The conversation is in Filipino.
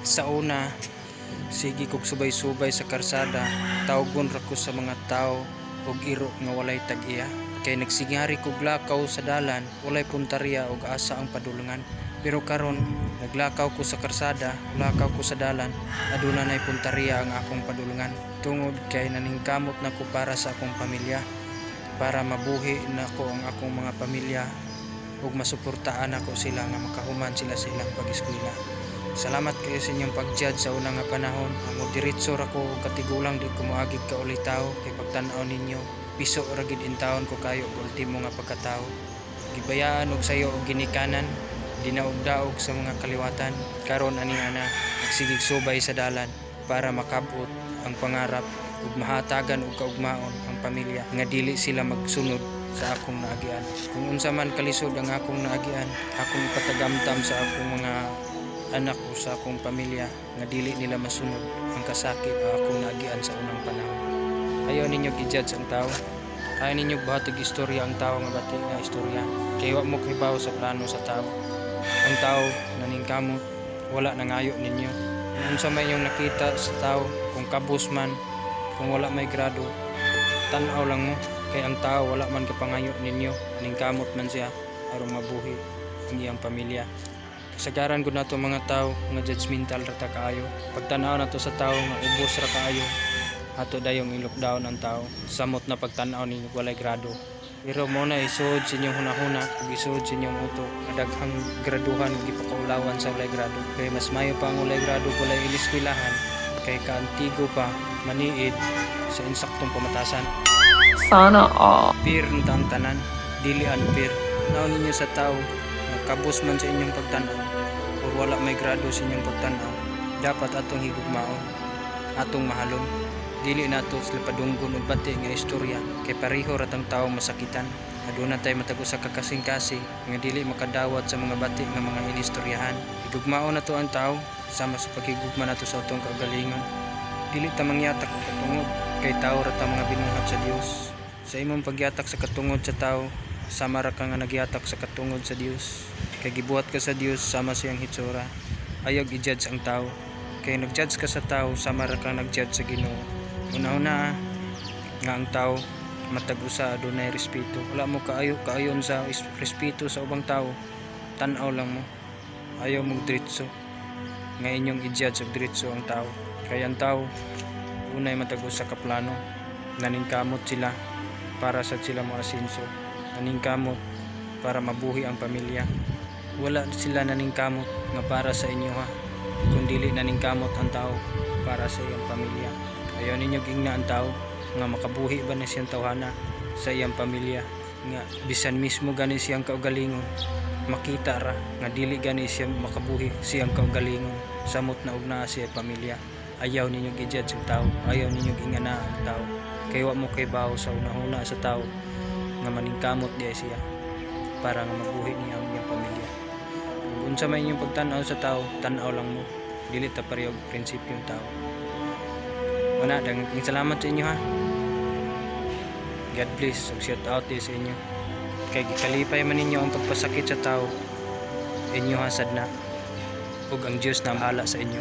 Sa una, sige kog subay-subay sa karsada, tawgon ra ko sa mga tao og iro nga walay tag-iya. Kay nagsigari kog lakaw sa dalan, walay puntarya og asa ang padulungan. Pero karon naglakaw ko sa karsada, lakaw ko sa dalan, aduna nay puntarya ang akong padulungan. Tungod kay naningkamot na ko para sa akong pamilya, para mabuhi na ko ang akong mga pamilya ug masuportaan ako sila nga makahuman sila sa ilang pag-eskwela. Salamat kayo sa inyong pag-judge sa unang nga panahon. Amo diretso ra ko og katigulang di ko moagid ka uli tao kay pagtan-aw ninyo piso ra gid in taon ko kayo ug ultimo nga pagkatao. Gibayaan og sayo og ginikanan, dinaog-daog sa mga kaliwatan. Karon ani ana nagsigig subay sa dalan para makabot ang pangarap ug mahatagan og kaugmaon ang pamilya nga dili sila magsunod sa akong naagian. Kung unsa man kalisod ang akong naagian, akong ipatagamtam sa akong mga anak o sa akong pamilya nga dili nila masunod ang kasakit ang akong naagian sa unang panahon. Ayaw ninyo i-judge ang tao. Ayaw ninyo buhatag istorya ang tao nga bati nga istorya. Kay wa mo kibaw sa plano sa tao. Ang tao naningkamot, wala nangayo ninyo. Kung unsa may inyong nakita sa tao, kung kabus man, kung wala may grado, tan-aw lang mo. Kay ang tao wala man kapangayo ninyo, ningkamot man siya aron mabuhi ang iyang pamilya. Kasagaran ko na to mga tao nga judgmental ra ta kaayo. Pagtan-aw na to sa tao nga ubos ra kaayo, ato dayong i-lockdown ang tao. Samot na pagtan-aw ninyo walay grado. Pero mo na isuod sa inyong hunahuna, isuod sa inyong uto, kadaghang graduhan ug ipakaulawan sa walay grado. Kay mas mayo pa ang walay grado walay iliskwelahan, kay kaantigo pa maniid sa insaktong pamatasan. Sana all. Fear nito ang tanan, dili unfair. Naon ninyo sa tao, kabus man sa inyong pagtanaw o wala may grado sa inyong pagtanaw, dapat atong higugmaon, atong mahalon. Dili nato sila padunggon og bati nga istorya, kay pareho ra tang tawo masakitan. Aduna tay matag usa ka kasing-kasing nga dili makadawat sa mga bati nga mga inistoryahan. Higugmaon nato ang tawo sama sa paghigugma nato sa atong kaugalingon. Dili ta mangyatak og katungod, kay tawo ra ta mga binuhat sa Dios. Sa imong pagyatak sa katungod sa tao, sama ra ka nga nagyatak sa katungod sa Dios. Kay gibuhat ka sa Dios sama siyang hitsura. Ayaw i-judge ang tao. Kay nag-judge ka sa tao, sama ra kang nag-judge sa Ginoo. Una-una nga ang tao matag usa adunay respeto. Wala mo kaayon sa respeto sa ubang tao. Tan-aw lang mo. Ayaw mo diretso. Nga inyong i-judge og diretso ang tao. Kay ang tao unay matag usa ka plano. Naningkamot sila para sa sila mo asenso. Naningkamot para mabuhi ang pamilya. Wala sila naningkamot nga para sa inyo ha, kundi naningkamot ang tao para sa iyang pamilya. Ayaw ninyo gingna ang tao nga makabuhi ba na siyang tawhana sa iyang pamilya, nga bisan mismo gani siyang kaugalingon makita ra nga dili gani siya makabuhi siyang kaugalingon samot na og naa siya pamilya. Ayaw ninyo i-judge ang tao, ayaw ninyo gingana ang tao, kay wa mo kay bawo sa una-una sa tao nga maningkamot diay siya para nga mabuhi niya ang iyang pamilya. Kung unsa may inyong pagtan-aw sa tao, tan-aw lang mo, dili ta pareho og prinsipyo ang tao. Wala, daghang salamat sa inyo ha. God bless ug shout out sa inyo. Kay gikalipay man ninyo ang pagpasakit sa tao, inyo hasad na ug ang Dios na bahala sa inyo.